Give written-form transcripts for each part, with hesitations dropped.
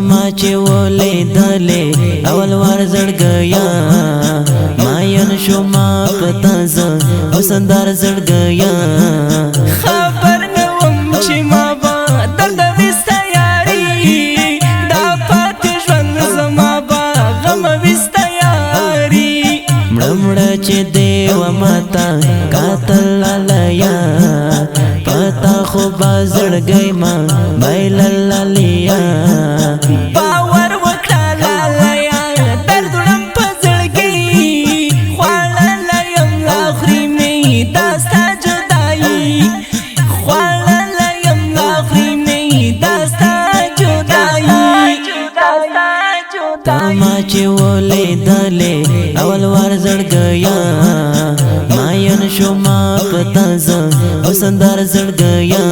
ما چې ولیدلې اول وار زړګیا ماین شو ما پتا زه وسندار زړګیا خبر نوم چې ما با درد وستا یاري دا پات ژوند زما با غم وستا یاري مړ چې دیو ماتا قاتل لالیا پتا خو بازړګی ما بایل لالیا باور وکړه لالیا دردم په زړګي خواړه یم لاخري مې داستا جدایي خواړه یم لاخري مې داستا جدایي تا ما چې ولیدلې اول وار زړګیا ماین شو ما پتا زه وسندار زړګیا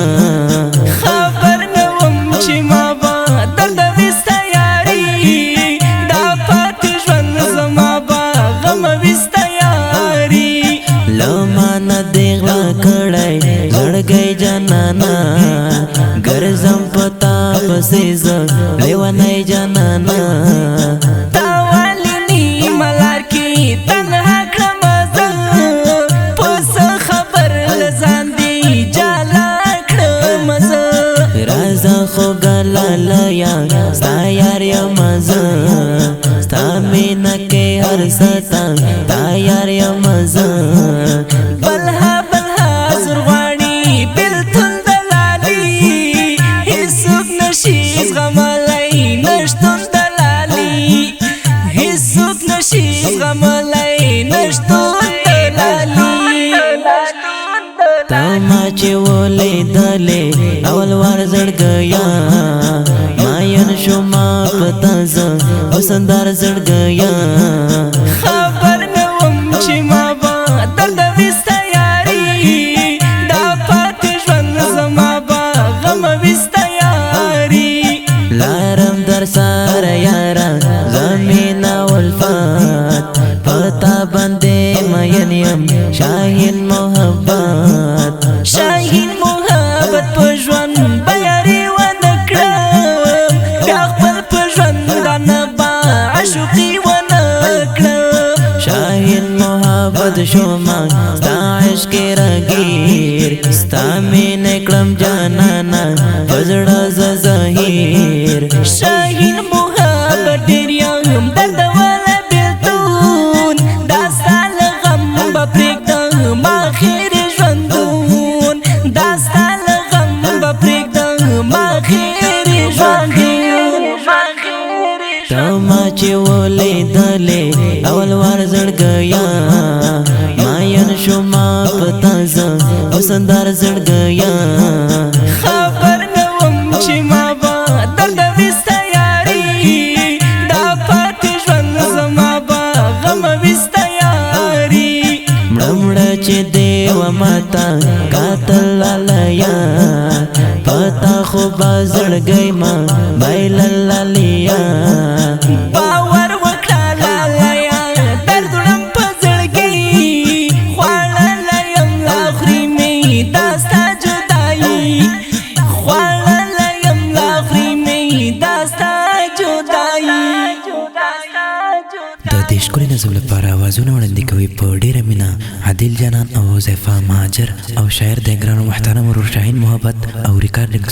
خبر نوم چې ما با درد وستا یاري دا پات ژوند زما با غم وستا یاري لمانه دیغلا کړای زړګی جانانا ګرځم پتا پسې زه لیوانای جانانا تاوالنی ملار کی تنها کړم زه پس خبر لزان دی جالا کړم زه رازا خو ګلالیا ستا یار یم زه ستا مینا کې هر ستا تا یار یم زه بلها زرغوانی بلتون دلالی هیڅوک نشي زغملی نشتون دلالی هیڅوک نشي زغملی نشتون دلالی تا ما چې ولیدلې اول وار زړګیا ماین شو ما پتا زه وسندار زړګیا خبر نوم چې ما با درد وستا یاري دا پات ژوند زما با غم وستا یاري لارم در ساره یارا زمینا والفات پتا باندې مین یم شاهین محبت شاهین محبت په ژوند بیاري ونکړم بیا خپل په ژوند دانه با عشقي ونکړم شاهین محبت شوما ستا عشق رگیر ستا مین کلم جانانا پزړه زهیر شاهین محبت ډیر یم درد والا بیلتون دا سال غم به پرېږدم آخر ژوندون دا سال غم به پرېږدم آخر ژوندون تا ما چې ولیدلې اول وار زړګیا ماین شو ما پتا زه وسندار زړګیا خبر نوم چې ما با درد وستا یاري دا پات ژوند زما با غم وستا یاري مړ چې دیو ماتا قاتل لالیا پتا خو بازړګی ما بایل لالیا باور وکړه لالیا دردم په زړګي خواړه یم لاخري مې داستا جدایي خواړه یم لاخري مې داستا جدایي د دې ښکلي نظم لپاره آوازونه وړاندې کوي په ډېره مینه عادل جانان او حذیفه مهاجر او شاعر د ګران محترم ورور شاهین محبت او ریکارډینګ